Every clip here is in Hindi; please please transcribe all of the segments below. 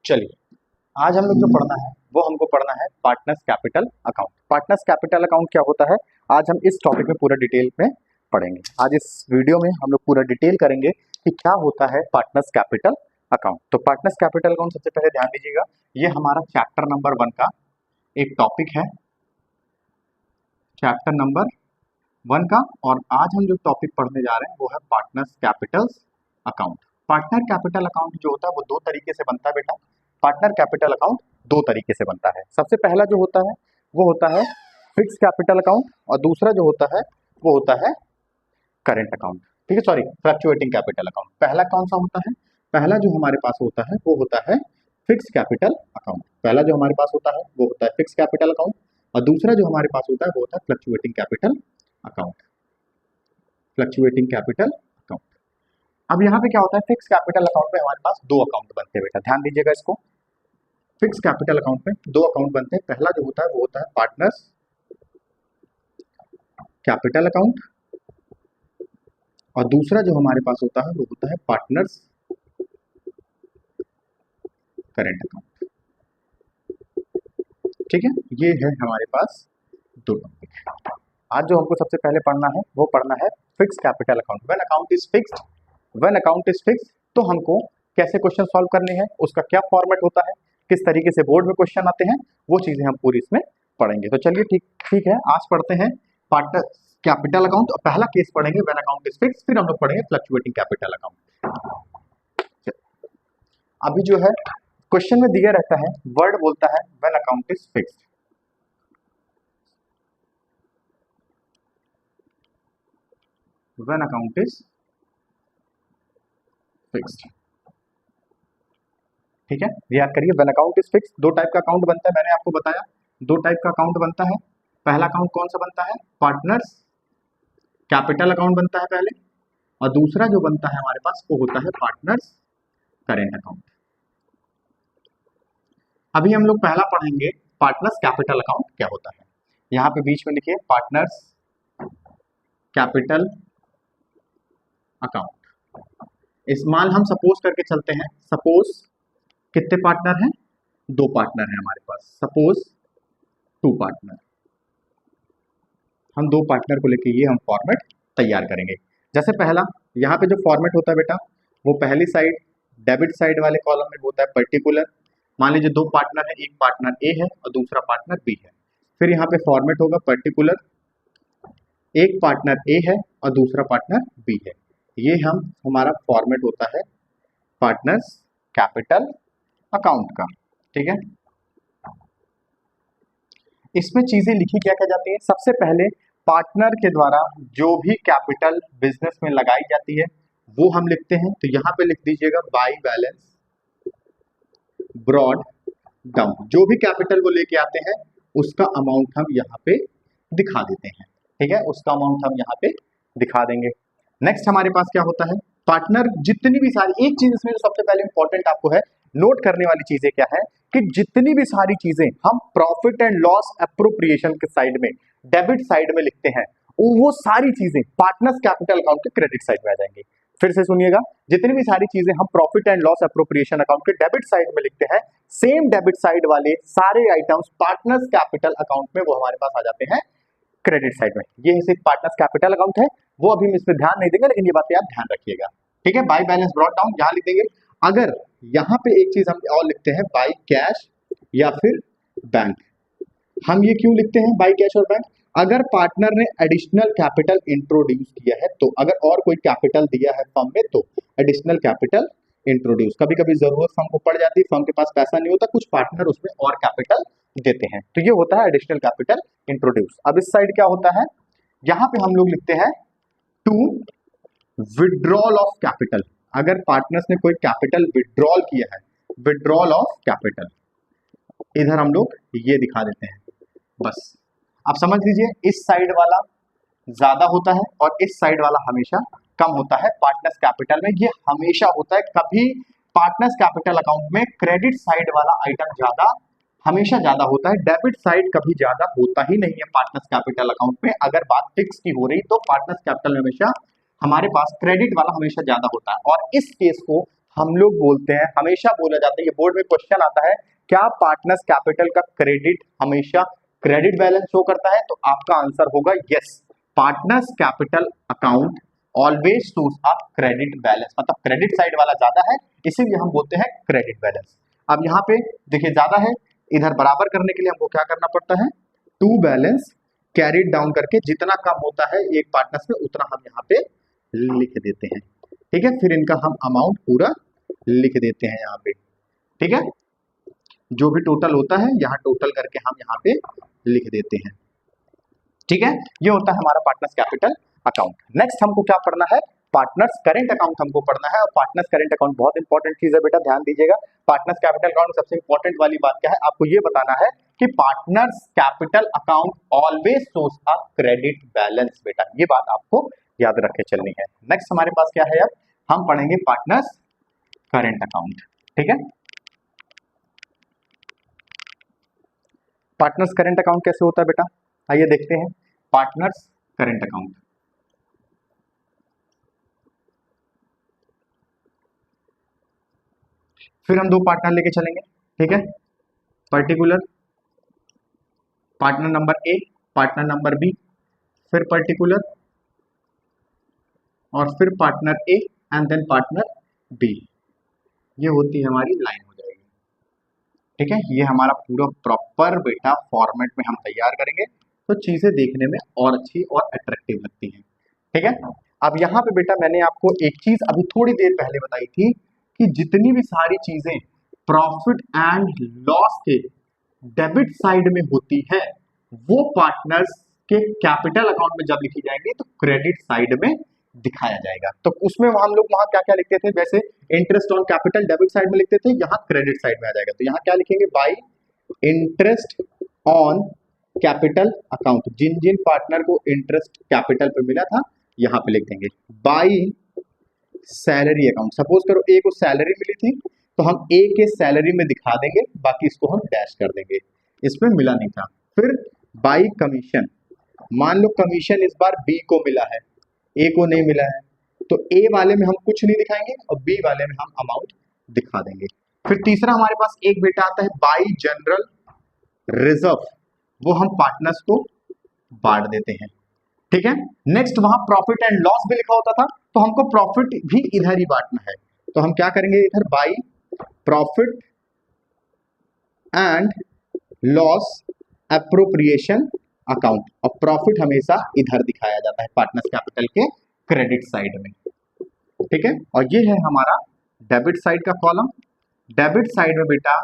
चलिए, आज हम लोग जो पढ़ना है वो हमको पढ़ना है partners capital account. Partners capital account क्या होता है, आज हम इस टॉपिक में पूरा डिटेल में पढ़ेंगे। आज इस वीडियो में हम लोग पूरा डिटेल करेंगे कि क्या होता है पार्टनर्स कैपिटल अकाउंट। तो पार्टनर्स कैपिटल अकाउंट सबसे पहले ध्यान दीजिएगा, ये हमारा चैप्टर नंबर 1 का एक टॉपिक है, चैप्टर नंबर 1 का। और आज हम जो टॉपिक पढ़ने जा रहे हैं वो है partners capital account. Partner capital account जो होता है वो दो तरीके से बनता है बेटा। पार्टनर कैपिटल अकाउंट दो तरीके से बनता है। सबसे पहला जो होता है वो होता है फिक्स कैपिटल अकाउंट, और दूसरा जो होता है वो होता है करेंट अकाउंट। ठीक है, सॉरी, फ्लक्चुएटिंग कैपिटल अकाउंट। पहला कौन सा होता है? पहला जो हमारे पास होता है वो होता है फिक्स कैपिटल अकाउंट। पहला जो हमारे पास होता है वो होता है फिक्स कैपिटल अकाउंट, और दूसरा जो हमारे पास होता है वो होता है fluctuating capital account. Fluctuating capital account. अब यहाँ पे क्या होता है, फिक्स कैपिटल अकाउंट में हमारे पास दो अकाउंट बनते हैं बेटा, ध्यान दीजिएगा इसको। फिक्स कैपिटल अकाउंट में दो अकाउंट बनते हैं। पहला जो होता है वो होता है पार्टनर्स कैपिटल अकाउंट, और दूसरा जो हमारे पास होता है वो होता है पार्टनर्स करेंट अकाउंट। ठीक है, ये है हमारे पास दो टॉपिक। आज जो हमको सबसे पहले पढ़ना है वो पढ़ना है fix capital account. When account is fixed, when account is fixed, तो हमको कैसे क्वेश्चन सॉल्व करने हैं, उसका क्या फॉर्मेट होता है, किस तरीके से बोर्ड में क्वेश्चन आते हैं, वो चीजें हम पूरी इसमें पढ़ेंगे। तो चलिए ठीक है, आज पढ़ते हैं पार्टनर कैपिटल अकाउंट। और पहला केस पढ़ेंगे व्हेन अकाउंट इज फिक्स्ड, फिर हम लोग पढ़ेंगे फ्लक्चुएटिंग कैपिटल अकाउंट। अभी जो है क्वेश्चन में दिया रहता है, वर्ड बोलता है when account is fixed. When account is fixed, ठीक है, याद करिए। व्हेन अकाउंट इज फिक्स्ड, दो टाइप का अकाउंट बनता है, मैंने आपको बताया दो टाइप का अकाउंट बनता है। पहला अकाउंट कौन सा बनता है, पार्टनर्स कैपिटल अकाउंट बनता है पहले, और दूसरा जो बनता है हमारे पास वो होता है पार्टनर्स करेंट अकाउंट। अभी हम लोग पहला पढ़ेंगे पार्टनर्स कैपिटल अकाउंट क्या होता है। यहाँ पे बीच में लिखिए पार्टनर्स कैपिटल अकाउंट। इस मान हम सपोज करके चलते हैं, सपोज कितने पार्टनर हैं, दो पार्टनर हैं हमारे पास, सपोज 2 पार्टनर। हम दो पार्टनर को लेके ये हम फॉर्मेट तैयार करेंगे। जैसे पहला यहाँ पे जो फॉर्मेट होता है बेटा, वो पहली साइड डेबिट साइड वाले कॉलम में होता है पर्टिकुलर। मान लीजिए दो पार्टनर है, एक पार्टनर ए है और दूसरा पार्टनर बी है। फिर यहाँ पे फॉर्मेट होगा पर्टिकुलर, एक पार्टनर ए है और दूसरा पार्टनर बी है। ये हमारा फॉर्मेट होता है पार्टनर्स कैपिटल अकाउंट का। ठीक है, इसमें चीजें लिखी क्या क्या जाती है, सबसे पहले पार्टनर के द्वारा जो भी कैपिटल बिजनेस में लगाई जाती है वो हम लिखते हैं। तो यहाँ पे लिख दीजिएगा बाई बैलेंस ब्रॉड डाउन। जो भी कैपिटल वो लेके आते हैं उसका अमाउंट हम यहाँ पे दिखा देते हैं। ठीक है, उसका अमाउंट हम यहाँ पे दिखा देंगे। नेक्स्ट हमारे पास क्या होता है, पार्टनर जितनी भी सारी, एक चीज इसमें जो सबसे पहले इंपॉर्टेंट आपको है नोट करने वाली चीजें क्या है कि जितनी भी सारी चीजें हम प्रॉफिट एंड लॉस एप्रोप्रिएशन के साइड में, डेबिट साइड में लिखते हैं, वो सारी चीजें पार्टनर्स कैपिटल अकाउंट के क्रेडिट साइड में आ जाएंगी। फिर से सुनिएगा, जितनी भी सारी चीजें हम profit and loss appropriation account के डेबिट साइड में लिखते हैं, सेम डेबिट साइड वाले सारे आइटम्स पार्टनर्स कैपिटल अकाउंट में वो हमारे पास आ जाते हैं क्रेडिट साइड में। ये सिर्फ पार्टनर्स कैपिटल अकाउंट है, वो अभी हम इस पर ध्यान नहीं देंगे, लेकिन ये बातें आप ध्यान रखिएगा। ठीक है, बाई बैलेंस ब्रॉट डाउन यहाँ लिख देंगे। अगर यहाँ पे एक चीज हम और लिखते हैं बाई कैश या फिर बैंक। हम ये क्यों लिखते हैं बाई कैश और बैंक, अगर पार्टनर ने एडिशनल कैपिटल इंट्रोड्यूस किया है, तो अगर और कोई कैपिटल दिया है फर्म में तो एडिशनल कैपिटल इंट्रोड्यूस। कभी कभी जरूरत फर्म को पड़ जाती है, फर्म के पास पैसा नहीं होता, कुछ पार्टनर उसमें और कैपिटल देते हैं, तो ये होता है एडिशनल कैपिटल इंट्रोड्यूस। अब इस साइड क्या होता है, यहाँ पे हम लोग लिखते हैं टू विड्रॉल ऑफ कैपिटल। अगर पार्टनर्स ने कोई कैपिटल विड्रॉल किया है, विड्रॉल ऑफ कैपिटल, इधर हम लोग ये दिखा देते हैं। बस आप समझ लीजिए, इस साइड वाला ज्यादा होता है और इस साइड वाला हमेशा कम होता है पार्टनर्स कैपिटल में। ये हमेशा होता है, कभी पार्टनर्स कैपिटल अकाउंट में क्रेडिट साइड वाला आइटम ज्यादा, हमेशा ज्यादा होता है, डेबिट साइड कभी ज्यादा होता ही नहीं है पार्टनर्स कैपिटल अकाउंट में। अगर बात फिक्स की हो रही तो पार्टनर्स कैपिटल में हमेशा हमारे पास क्रेडिट वाला हमेशा ज्यादा होता है, और इस केस को हम लोग बोलते हैं, हमेशा बोला जाता है, ये बोर्ड में क्वेश्चन आता है, क्या पार्टनर्स कैपिटल का क्रेडिट हमेशा क्रेडिट बैलेंस शो करता है? तो आपका आंसर होगा yes, partners capital account always shows a credit balance, मतलब क्रेडिट साइड वाला ज्यादा है, इसीलिए हम बोलते हैं क्रेडिट बैलेंस। अब यहाँ पे देखिए ज्यादा है, इधर बराबर करने के लिए हमको क्या करना पड़ता है, टू बैलेंस कैरिड डाउन करके जितना कम होता है एक पार्टनर्स में उतना हम यहाँ पे लिख देते हैं, ठीक है। फिर इनका हम अमाउंट पूरा लिख देते हैं यहाँ पे, ठीक है। जो भी टोटल होता है यहाँ टोटल करके हम यहाँ पे लिख देते हैं, ठीक है। ये होता है हमारा पार्टनर्स कैपिटल अकाउंट। नेक्स्ट हमको क्या पढ़ना है, पार्टनर्स करेंट अकाउंट हमको पढ़ना है, और पार्टनर्स करेंट अकाउंट बहुत इंपॉर्टेंट चीज है बेटा, ध्यान दीजिएगा। पार्टनर्स कैपिटल अकाउंट में सबसे इंपॉर्टेंट वाली बात क्या है, आपको ये बताना है कि partners capital account always shows a credit balance, बेटा ये बात आपको याद रख के चलनी है। नेक्स्ट हमारे पास क्या है, अब हम पढ़ेंगे पार्टनर्स करेंट अकाउंट, ठीक है। पार्टनर्स करेंट अकाउंट कैसे होता है बेटा, आइए देखते हैं। पार्टनर्स करेंट अकाउंट, फिर हम दो पार्टनर लेके चलेंगे, ठीक है। Particular partner number A, partner number B, फिर पर्टिकुलर, और फिर partner A and then partner B, ये होती है हमारी लाइन हो जाएगी, ठीक है। ये हमारा पूरा प्रॉपर बेटा फॉर्मेट में हम तैयार करेंगे तो चीजें देखने में और अच्छी और अट्रैक्टिव लगती हैं, ठीक है। अब यहाँ पे बेटा मैंने आपको एक चीज अभी थोड़ी देर पहले बताई थी कि जितनी भी सारी चीजें प्रॉफिट एंड लॉस के डेबिट साइड में होती है वो पार्टनर्स के कैपिटल अकाउंट में जब लिखी जाएंगी तो क्रेडिट साइड में दिखाया जाएगा। तो उसमें हम लोग वहां क्या क्या लिखते थे, वैसे interest on capital debit side में लिखते थे, यहाँ क्रेडिट साइड में आ जाएगा। तो यहाँ क्या लिखेंगे, by interest on capital account, जिन जिन पार्टनर को इंटरेस्ट कैपिटल पे मिला था यहाँ पे लिख देंगे। बाई सैलरी अकाउंट, सपोज करो ए को सैलरी मिली थी तो हम ए के सैलरी में दिखा देंगे, बाकी इसको हम डैश कर देंगे, इसमें मिला नहीं था। फिर बाई कमीशन, मान लो कमीशन इस बार बी को मिला है, ए को नहीं मिला है, तो ए वाले में हम कुछ नहीं दिखाएंगे और बी वाले में हम अमाउंट दिखा देंगे। फिर तीसरा हमारे पास एक बेटा आता है बाई जनरल रिजर्व, वो हम पार्टनर्स को बांट देते हैं, ठीक है। नेक्स्ट वहां प्रॉफिट एंड लॉस भी लिखा होता था तो हमको प्रॉफिट भी इधर ही बांटना है, तो हम क्या करेंगे इधर by profit and loss appropriation account, और प्रॉफिट हमेशा इधर दिखाया जाता है पार्टनर्स कैपिटल के क्रेडिट साइड में, ठीक है। और ये है हमारा डेबिट साइड का कॉलम। डेबिट साइड में बेटा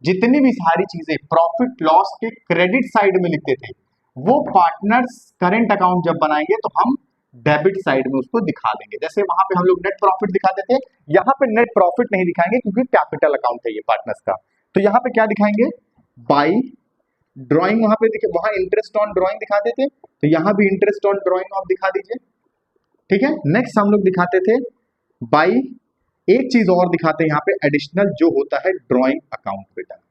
जितनी भी सारी चीजें प्रॉफिट लॉस के क्रेडिट साइड में लिखते थे वो पार्टनर्स करेंट अकाउंट जब बनाएंगे तो हम डेबिट साइड में उसको दिखा देंगे। जैसे वहां पे हम लोग नेट प्रॉफिट दिखाते थे, यहाँ पे नेट प्रॉफिट नहीं दिखाएंगे क्योंकि कैपिटल अकाउंट है ये पार्टनर्स का, तो यहाँ पे क्या दिखाएंगे, बाई ड्राइंग, वहां पे देखिए वहां इंटरेस्ट ऑन ड्राइंग दिखाते थे तो यहाँ भी इंटरेस्ट ऑन ड्राइंग आप दिखा दीजिए, ठीक है। नेक्स्ट हम लोग दिखाते थे बाई, एक चीज और दिखाते हैं यहाँ पे एडिशनल जो होता है ड्राइंग अकाउंट बेटा,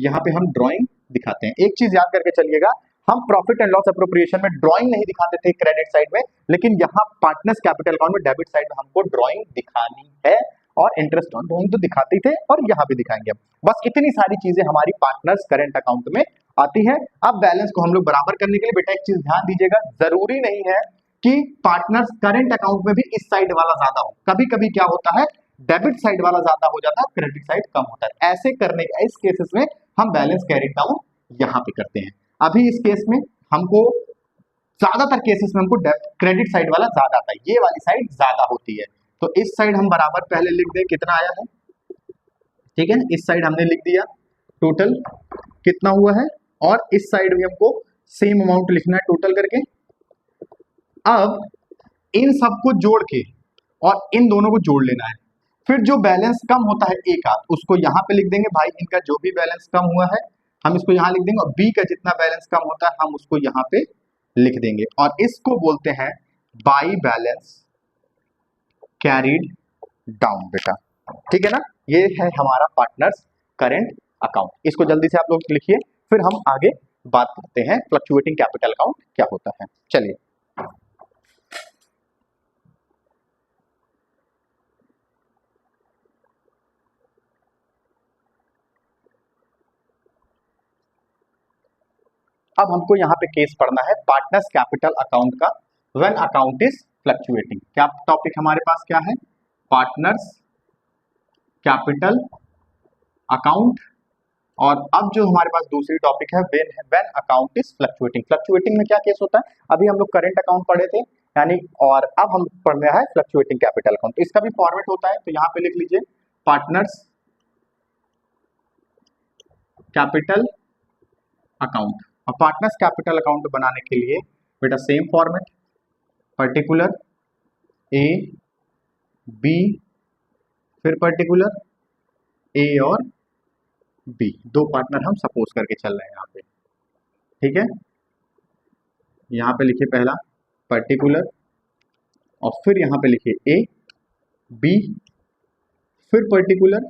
यहाँ पे हम ड्राइंग दिखाते हैं। एक चीज याद करके चलिएगा, हम प्रॉफिट एंड लॉस अप्रोप्रिएशन में ड्राइंग नहीं दिखाते थे क्रेडिट साइड में, लेकिन यहाँ पार्टनर्स कैपिटल अकाउंट में डेबिट साइड में हमको ड्राइंग दिखानी है, और इंटरेस्ट ऑन ड्राइंग तो दिखाते थे और यहाँ भी दिखाएंगे। बस इतनी सारी चीजें हमारी पार्टनर्स करेंट अकाउंट में आती है। अब बैलेंस को हम लोग बराबर करने के लिए बेटा एक चीज ध्यान दीजिएगा, जरूरी नहीं है कि पार्टनर्स करेंट अकाउंट में भी इस साइड वाला ज्यादा हो, कभी कभी क्या होता है डेबिट साइड वाला ज्यादा हो जाता है, क्रेडिट साइड कम होता है। ऐसे करने इस केसेस में हम बैलेंस कैरिड डाउन यहाँ पे करते हैं। अभी इस केस में हमको ज्यादातर केसेस में हमको क्रेडिट साइड वाला ज्यादा आता है, ये वाली साइड ज्यादा होती है, तो इस साइड हम बराबर पहले लिख दें कितना आया है, ठीक है। इस साइड हमने लिख दिया टोटल कितना हुआ है, और इस साइड भी हमको सेम अमाउंट लिखना है टोटल करके। अब इन सबको जोड़ के और इन दोनों को जोड़ लेना है, फिर जो बैलेंस कम होता है ए का उसको यहाँ पे लिख देंगे, भाई इनका जो भी बैलेंस कम हुआ है हम इसको यहाँ लिख देंगे, और बी का जितना बैलेंस कम होता है हम उसको यहाँ पे लिख देंगे, और इसको बोलते हैं बाई बैलेंस कैरिड डाउन बेटा, ठीक है ना। ये है हमारा पार्टनर्स करेंट अकाउंट, इसको जल्दी से आप लोग लिखिए, फिर हम आगे बात करते हैं फ्लक्चुएटिंग कैपिटल अकाउंट क्या होता है। चलिए अब हमको यहाँ पे केस पढ़ना है पार्टनर्स कैपिटल अकाउंट का, व्हेन अकाउंट इज फ्लक्चुएटिंग। क्या टॉपिक हमारे पास क्या है? Partners capital account. और अब जो हमारे पास दूसरी टॉपिक है when account is fluctuating. Fluctuating में क्या केस होता है? अभी हम लोग करंट अकाउंट पढ़े थे यानी, और अब हम पढ़ रहे हैं फ्लक्चुएटिंग कैपिटल अकाउंट। इसका भी फॉर्मेट होता है, तो यहाँ पे लिख लीजिए पार्टनर्स कैपिटल अकाउंट। और पार्टनर्स कैपिटल अकाउंट बनाने के लिए बेटा same format, particular A B, फिर पर्टिकुलर ए और बी, दो पार्टनर हम सपोज करके चल रहे हैं यहाँ पे, ठीक है। यहाँ पे लिखिए पहला पर्टिकुलर, और फिर यहाँ पे लिखिए ए बी, फिर पर्टिकुलर,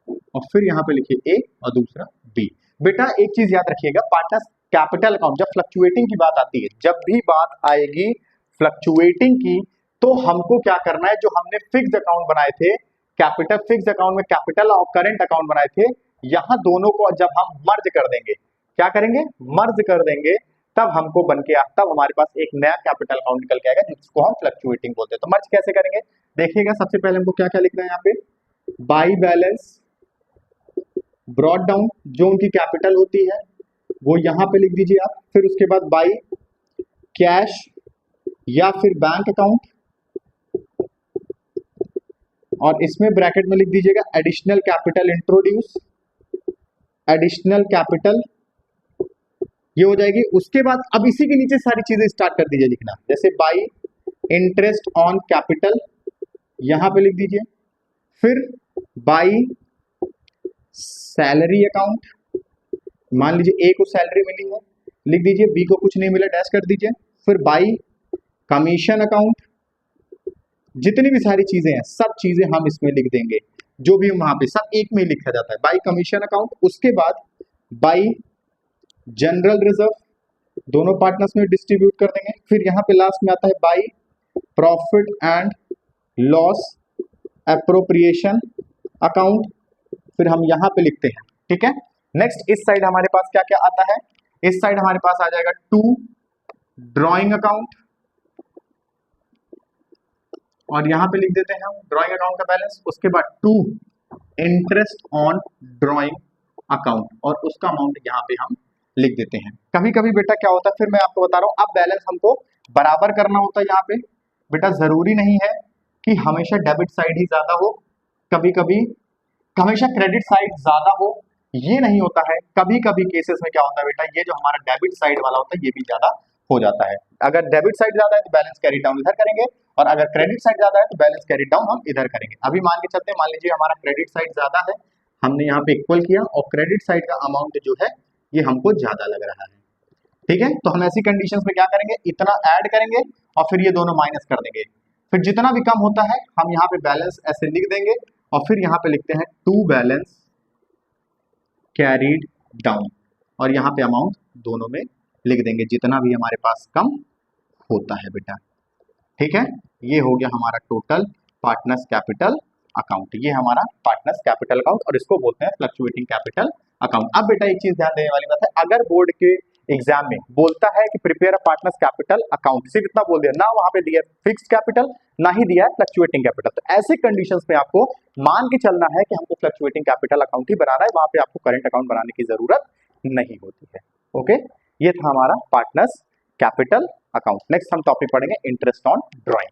और फिर यहाँ पे लिखिए ए और दूसरा बी। बेटा एक चीज याद रखिएगा, पार्टनर्स कैपिटल अकाउंट जब फ्लक्चुएटिंग की बात आती है, जब भी बात आएगी फ्लक्चुएटिंग की, तो हमको क्या करना है, जो हमने फिक्स्ड अकाउंट बनाए थे, कैपिटल फिक्स्ड अकाउंट में कैपिटल और करंट अकाउंट बनाए थे, यहाँ दोनों को जब हम मर्ज कर देंगे, क्या करेंगे, मर्ज कर देंगे, तब हमको बन के तब हमारे पास एक नया कैपिटल अकाउंट निकल के आएगा जिसको हम फ्लक्चुएटिंग बोलते हैं। तो मर्ज कैसे करेंगे देखिएगा, सबसे पहले हमको क्या क्या लिखना है यहाँ पे, बाई बैलेंस ब्रॉट डाउन, जो उनकी कैपिटल होती है वो यहाँ पे लिख दीजिए आप, फिर उसके बाद बाई कैश या फिर बैंक अकाउंट, और इसमें ब्रैकेट में लिख दीजिएगा additional capital introduce, additional capital, ये हो जाएगी। उसके बाद अब इसी के नीचे सारी चीजें स्टार्ट कर दीजिए लिखना, जैसे बाई इंटरेस्ट ऑन कैपिटल, यहां पे लिख दीजिए, फिर बाई सैलरी अकाउंट, मान लीजिए ए को सैलरी मिली है, लिख दीजिए, बी को कुछ नहीं मिला, डैश कर दीजिए, फिर बाई कमीशन अकाउंट, जितनी भी सारी चीजें हैं सब चीजें हम इसमें लिख देंगे, जो भी वहां पे सब एक में ही लिखा जाता है, बाई कमीशन अकाउंट। उसके बाद बाई जनरल रिजर्व, दोनों पार्टनर्स में डिस्ट्रीब्यूट कर देंगे। फिर यहाँ पे लास्ट में आता है by profit and loss appropriation account, फिर हम यहाँ पे लिखते हैं, ठीक है। नेक्स्ट इस साइड हमारे पास क्या क्या आता है, इस साइड हमारे पास आ जाएगा टू ड्रॉइंग अकाउंट, और यहां पे लिख देते हैं हम ड्रॉइंग अकाउंट का बैलेंस। उसके बाद to interest on drawing account, और उसका अमाउंट यहाँ पे हम लिख देते हैं। कभी कभी बेटा क्या होता है, फिर मैं आपको बता रहा हूँ, अब बैलेंस हमको बराबर करना होता है यहाँ पे। बेटा जरूरी नहीं है कि हमेशा डेबिट साइड ही ज्यादा हो, कभी कभी हमेशा क्रेडिट साइड ज्यादा हो, ये नहीं होता है। कभी कभी केसेस में क्या होता है बेटा, ये जो हमारा डेबिट साइड वाला होता है ये भी ज्यादा हो जाता है। अगर डेबिट साइड ज्यादा है तो बैलेंस कैरी डाउन इधर करेंगे, और अगर क्रेडिट साइड ज्यादा है तो बैलेंस कैरी डाउन हम इधर करेंगे। अभी मान के चलते हैं, मान लीजिए हमारा क्रेडिट साइड ज्यादा है, हमने यहाँ पे इक्वल किया, और क्रेडिट साइड का अमाउंट जो है ये हमको ज्यादा लग रहा है, ठीक है। तो हम ऐसी कंडीशंस में क्या करेंगे, इतना ऐड करेंगे और फिर ये दोनों माइनस कर देंगे, फिर जितना भी कम होता है हम यहाँ पे बैलेंस ऐसे लिख देंगे, और फिर यहाँ पे लिखते हैं टू बैलेंस कैरीड डाउन, और यहाँ पे अमाउंट दोनों में लिख देंगे जितना भी हमारे पास कम होता है बेटा, ठीक है। ये हो गया हमारा टोटल पार्टनर्स कैपिटल अकाउंट, ये हमारा पार्टनर्स कैपिटल अकाउंट, और इसको बोलते हैं फ्लक्चुएटिंग कैपिटल अकाउंट। अब बेटा एक चीज ध्यान देने वाली बात है, अगर बोर्ड के एग्जाम में बोलता है कि prepare a partners capital account, सिर्फ इतना बोल दिया ना, वहां पे दिया फिक्स्ड कैपिटल ना ही दिया है फ्लक्चुएटिंग कैपिटल, तो ऐसे कंडीशंस में आपको मान के चलना है कि हमको फ्लक्चुएटिंग कैपिटल अकाउंट ही बनाना है, वहां पे आपको करंट अकाउंट बनाने की जरूरत नहीं होती है। ओके, ये था हमारा पार्टनर्स कैपिटल अकाउंट। नेक्स्ट हम टॉपिक पढ़ेंगे इंटरेस्ट ऑन ड्रॉइंग।